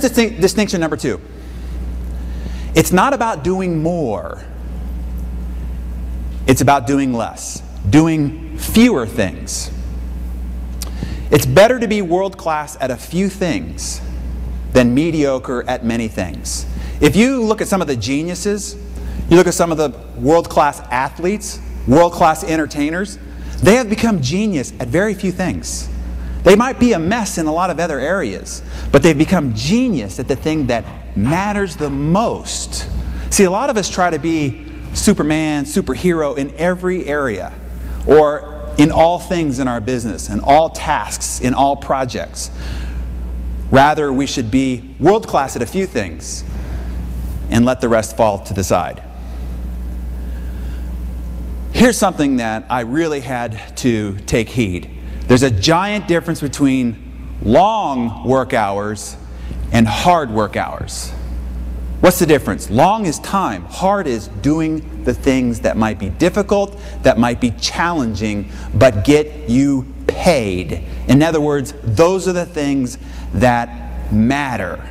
Here's distinction number 2. It's not about doing more. It's about doing less, doing fewer things. It's better to be world-class at a few things than mediocre at many things. If you look at some of the geniuses, you look at some of the world-class athletes, world-class entertainers, they have become genius at very few things. They might be a mess in a lot of other areas, but they've become genius at the thing that matters the most. See, a lot of us try to be Superman, superhero in every area, or in all things in our business, in all tasks, in all projects. Rather, we should be world-class at a few things and let the rest fall to the side. Here's something that I really had to take heed. There's a giant difference between long work hours and hard work hours. What's the difference? Long is time. Hard is doing the things that might be difficult, that might be challenging, but get you paid. In other words, those are the things that matter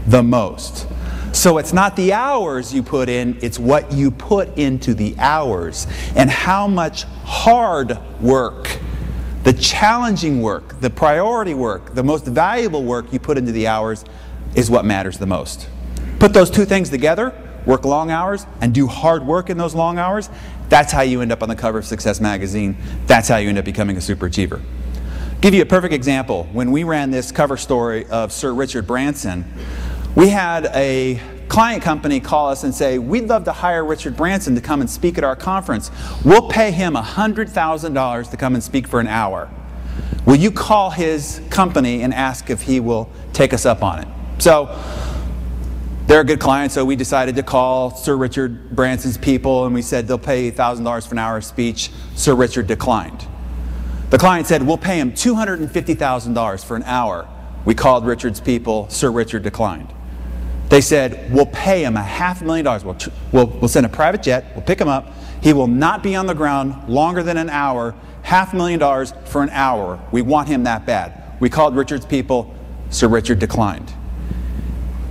the most. So it's not the hours you put in, it's what you put into the hours. And how much hard work, the challenging work, the priority work, the most valuable work you put into the hours is what matters the most. Put those two things together, work long hours and do hard work in those long hours. That's how you end up on the cover of Success magazine. That's how you end up becoming a super achiever. Give you a perfect example. When we ran this cover story of Sir Richard Branson, we had a client company call us and say, we'd love to hire Richard Branson to come and speak at our conference. We'll pay him $100,000 to come and speak for an hour. Will you call his company and ask if he will take us up on it? So they're a good client, so we decided to call Sir Richard Branson's people, and we said they'll pay $1,000 for an hour of speech. Sir Richard declined. The client said, we'll pay him $250,000 for an hour. We called Richard's people. Sir Richard declined. They said, we'll pay him $500,000. We'll send a private jet. We'll pick him up. He will not be on the ground longer than an hour. $500,000 for an hour. We want him that bad. We called Richard's people. Sir Richard declined.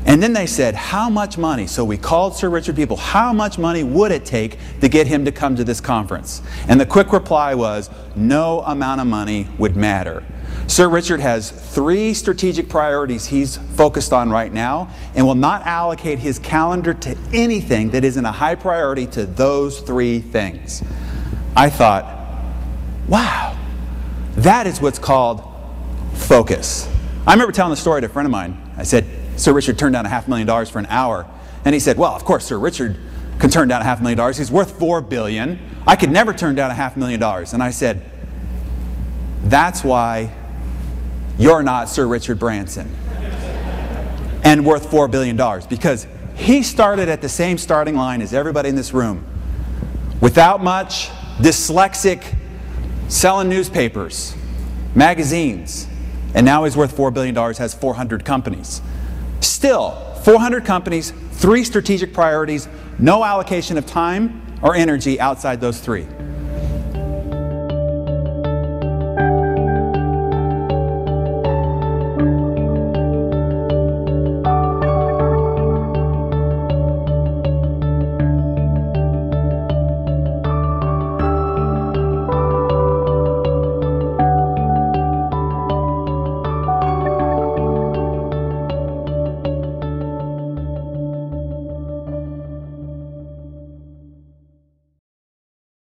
And then they said, how much money? So we called Sir Richard people. How much money would it take to get him to come to this conference? And the quick reply was, no amount of money would matter. Sir Richard has 3 strategic priorities he's focused on right now and will not allocate his calendar to anything that isn't a high priority to those 3 things. I thought, wow, that is what's called focus. I remember telling the story to a friend of mine. I said, Sir Richard turned down $500,000 for an hour. And he said, well, of course, Sir Richard can turn down $500,000. He's worth $4 billion. I could never turn down $500,000. And I said, that's why you're not Sir Richard Branson and worth $4 billion, because he started at the same starting line as everybody in this room. Without much, dyslexic, selling newspapers, magazines, and now he's worth $4 billion, has 400 companies. Still, 400 companies, 3 strategic priorities, no allocation of time or energy outside those 3.